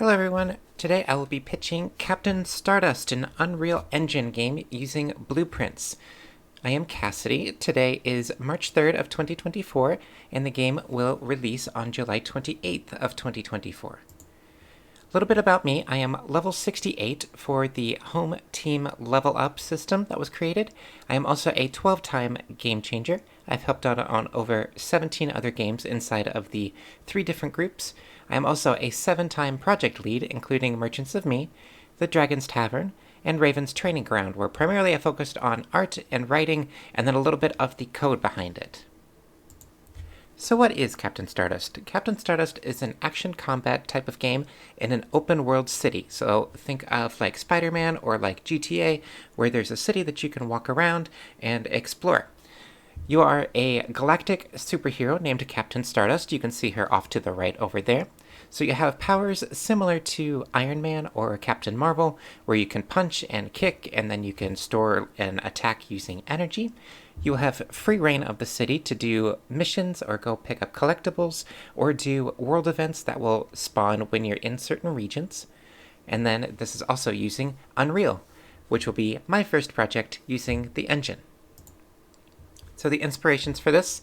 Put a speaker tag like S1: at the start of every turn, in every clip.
S1: Hello everyone, today I will be pitching Captain Stardust, an Unreal Engine game using blueprints. I am Cassidy. Today is March 3rd of 2024, and the game will release on July 28th of 2024. A little bit about me. I am level 68 for the home team level up system that was created. I am also a 12-time game changer. I've helped out on over 17 other games inside of the 3 different groups. I am also a 7-time project lead, including Merchants of Me, The Dragon's Tavern, and Raven's Training Ground, where primarily I focused on art and writing, and then a little bit of the code behind it. So what is Captain Stardust? Captain Stardust is an action combat type of game in an open world city. So think of like Spider-Man or like GTA, where there's a city that you can walk around and explore. You are a galactic superhero named Captain Stardust. You can see her off to the right over there. So you have powers similar to Iron Man or Captain Marvel, where you can punch and kick, and then you can store and attack using energy. You will have free reign of the city to do missions or go pick up collectibles or do world events that will spawn when you're in certain regions. And then this is also using Unreal, which will be my first project using the engine. So the inspirations for this,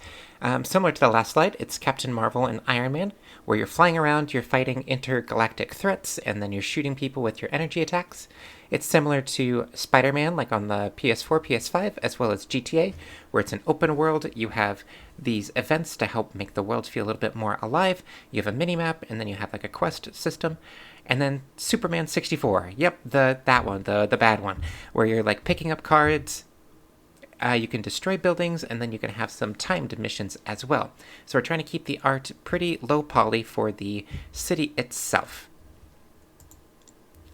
S1: similar to the last slide, it's Captain Marvel and Iron Man, where you're flying around, you're fighting intergalactic threats, and then you're shooting people with your energy attacks. It's similar to Spider-Man, like on the PS4, PS5, as well as GTA, where it's an open world. You have these events to help make the world feel a little bit more alive. You have a mini-map, and then you have like a quest system. And then Superman 64, yep, that one, the bad one, where you're like picking up cards. You can destroy buildings, and then you can have some timed missions as well. So we're trying to keep the art pretty low poly for the city itself.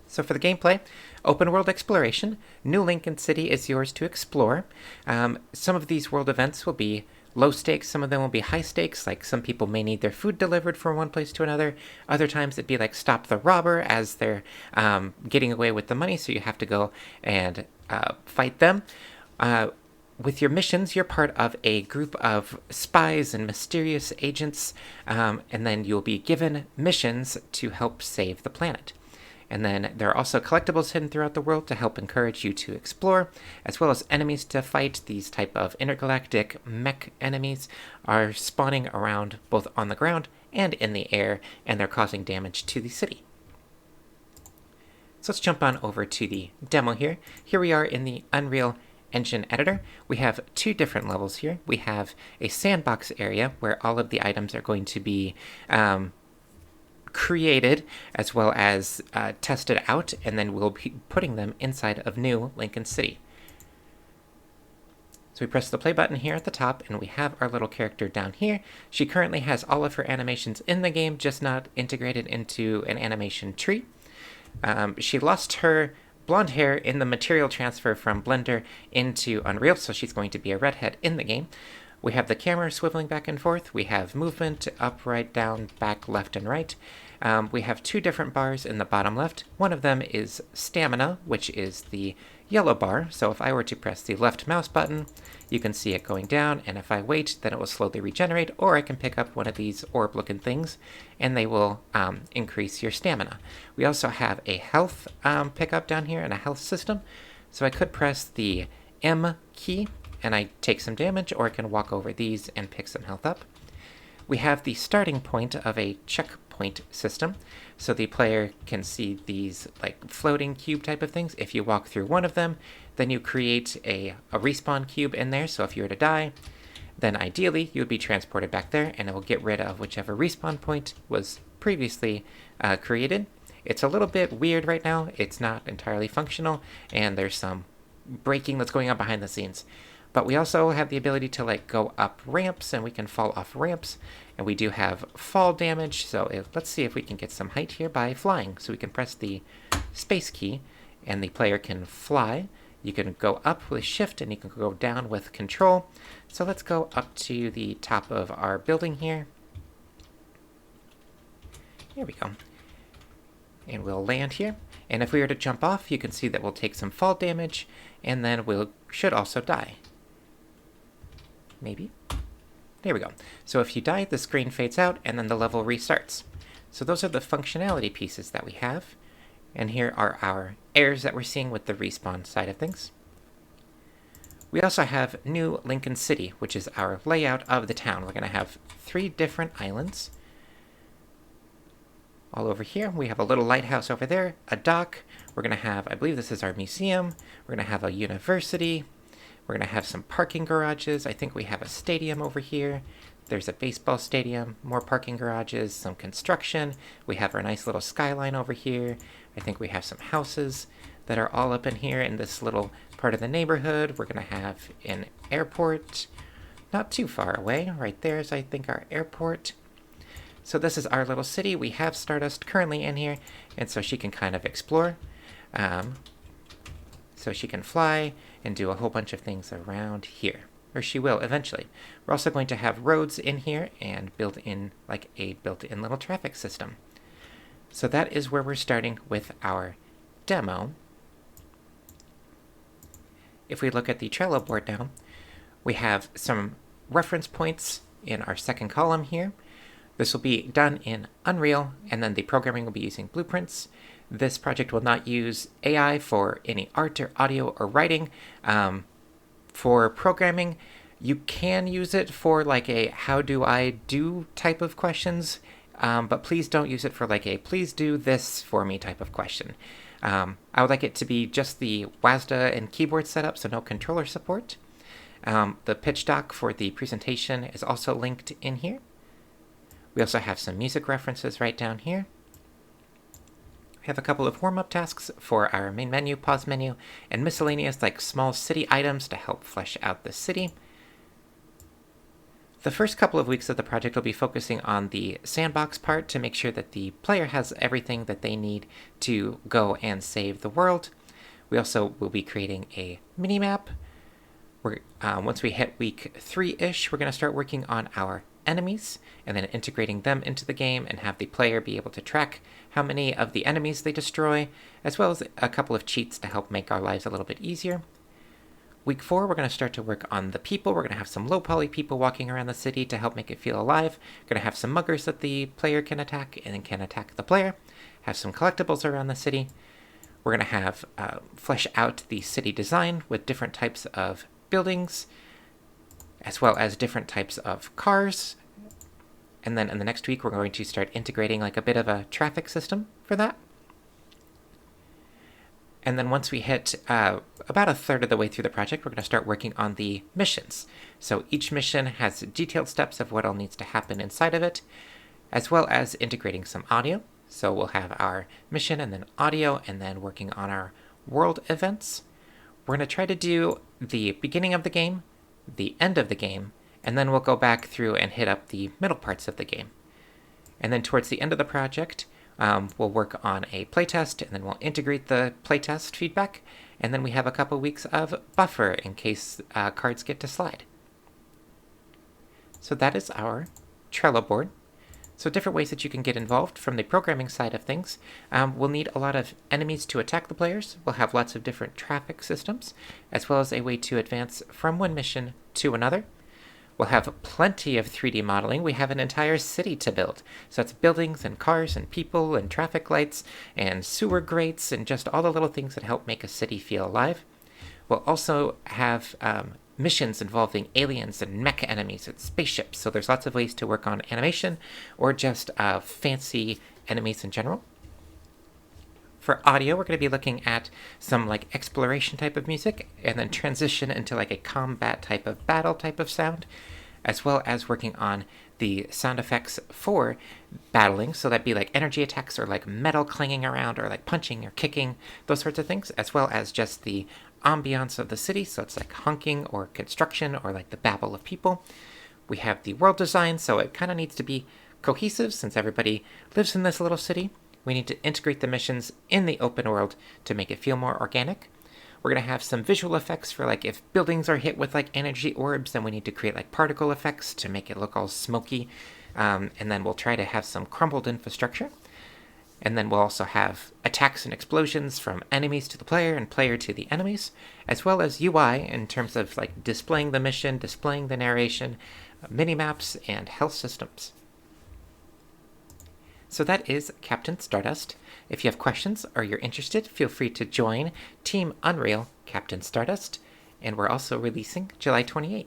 S1: So for the gameplay, open world exploration. New Lincoln City is yours to explore. Some of these world events will be low stakes, some of them will be high stakes, like some people may need their food delivered from one place to another. Other times it'd be like stop the robber as they're getting away with the money, so you have to go and fight them. With your missions, you're part of a group of spies and mysterious agents, and then you'll be given missions to help save the planet. And then there are also collectibles hidden throughout the world to help encourage you to explore, as well as enemies to fight. These type of intergalactic mech enemies are spawning around both on the ground and in the air, and they're causing damage to the city. So let's jump on over to the demo here. Here we are in the Unreal Engine editor. We have 2 different levels here. We have a sandbox area where all of the items are going to be created as well as tested out, and then we'll be putting them inside of New Lincoln City. So we press the play button here at the top, and we have our little character down here. She currently has all of her animations in the game, just not integrated into an animation tree. She lost her blonde hair in the material transfer from Blender into Unreal, so she's going to be a redhead in the game. We have the camera swiveling back and forth. We have movement up, right, down, back, left, and right. We have 2 different bars in the bottom left. One of them is stamina, which is the yellow bar. So if I were to press the left mouse button, you can see it going down, and if I wait, then it will slowly regenerate, or I can pick up one of these orb-looking things, and they will increase your stamina. We also have a health pickup down here and a health system. So I could press the M key, and I take some damage, or I can walk over these and pick some health up. We have the starting point of a checkpoint system, so the player can see these like floating cube type of things. If you walk through one of them, then you create a respawn cube in there, so if you were to die, then ideally you would be transported back there, and it will get rid of whichever respawn point was previously created. It's a little bit weird right now. It's not entirely functional, and there's some breaking that's going on behind the scenes. But we also have the ability to like go up ramps, and we can fall off ramps, and we do have fall damage. So let's see if we can get some height here by flying. So we can press the space key, and the player can fly. You can go up with shift, and you can go down with control. So let's go up to the top of our building here. Here we go. And we'll land here. And if we were to jump off, you can see that we'll take some fall damage, and then we should also die. Maybe. There we go. So if you die, the screen fades out, and then the level restarts. So those are the functionality pieces that we have. And here are our errors that we're seeing with the respawn side of things. We also have New Lincoln City, which is our layout of the town. We're going to have 3 different islands. All over here, we have a little lighthouse over there, a dock. We're going to have, I believe this is our museum. We're going to have a university. We're going to have some parking garages. I think we have a stadium over here. There's a baseball stadium, more parking garages, some construction. We have our nice little skyline over here. I think we have some houses that are all up in here in this little part of the neighborhood. We're going to have an airport not too far away. Right there is, I think, our airport. So this is our little city. We have Stardust currently in here, and so she can kind of explore. So she can fly and do a whole bunch of things around here. Or she will eventually. We're also going to have roads in here and build in like a built-in little traffic system. So that is where we're starting with our demo. If we look at the Trello board now, we have some reference points in our second column here. This will be done in Unreal, and then the programming will be using blueprints. This project will not use AI for any art or audio or writing. For programming, you can use it for like a how do I do type of questions, but please don't use it for like a please do this for me type of question. I would like it to be just the WASDA and keyboard setup, so no controller support. The pitch doc for the presentation is also linked in here. We also have some music references right down here. We have a couple of warm-up tasks for our main menu, pause menu, and miscellaneous like small city items to help flesh out the city. The first couple of weeks of the project will be focusing on the sandbox part to make sure that the player has everything that they need to go and save the world. We also will be creating a mini-map. Once we hit week 3-ish, we're going to start working on our enemies and then integrating them into the game and have the player be able to track how many of the enemies they destroy, as well as a couple of cheats to help make our lives a little bit easier. Week 4, we're going to start to work on the people. We're going to have some low-poly people walking around the city to help make it feel alive. We're going to have some muggers that the player can attack and then can attack the player. Have some collectibles around the city. We're going to have flesh out the city design with different types of buildings, as well as different types of cars. And then in the next week, we're going to start integrating like a bit of a traffic system for that. And then once we hit about a third of the way through the project, we're going to start working on the missions. So each mission has detailed steps of what all needs to happen inside of it, as well as integrating some audio. So we'll have our mission and then audio, and then working on our world events. We're going to try to do the beginning of the game, the end of the game, and then we'll go back through and hit up the middle parts of the game. And then towards the end of the project, we'll work on a playtest, and then we'll integrate the playtest feedback, and then we have a couple weeks of buffer in case cards get to slide. So that is our Trello board. So different ways that you can get involved from the programming side of things. We'll need a lot of enemies to attack the players. We'll have lots of different traffic systems, as well as a way to advance from one mission to another. We'll have plenty of 3D modeling. We have an entire city to build. So it's buildings and cars and people and traffic lights and sewer grates and just all the little things that help make a city feel alive. We'll also have missions involving aliens and mech enemies and spaceships. So there's lots of ways to work on animation or just fancy enemies in general. For audio, we're going to be looking at some like exploration type of music and then transition into like a combat type of battle type of sound, as well as working on the sound effects for battling. So that'd be like energy attacks or like metal clanging around or like punching or kicking, those sorts of things, as well as just the ambiance of the city. So it's like honking or construction or like the babble of people. We have the world design, so it kind of needs to be cohesive since everybody lives in this little city. We need to integrate the missions in the open world to make it feel more organic. We're going to have some visual effects for like if buildings are hit with like energy orbs, then we need to create like particle effects to make it look all smoky. And then we'll try to have some crumbled infrastructure. And then we'll also have attacks and explosions from enemies to the player and player to the enemies, as well as UI in terms of like displaying the mission, displaying the narration, mini-maps, and health systems. So that is Captain Stardust. If you have questions or you're interested, feel free to join Team Unreal Captain Stardust, and we're also releasing July 28th.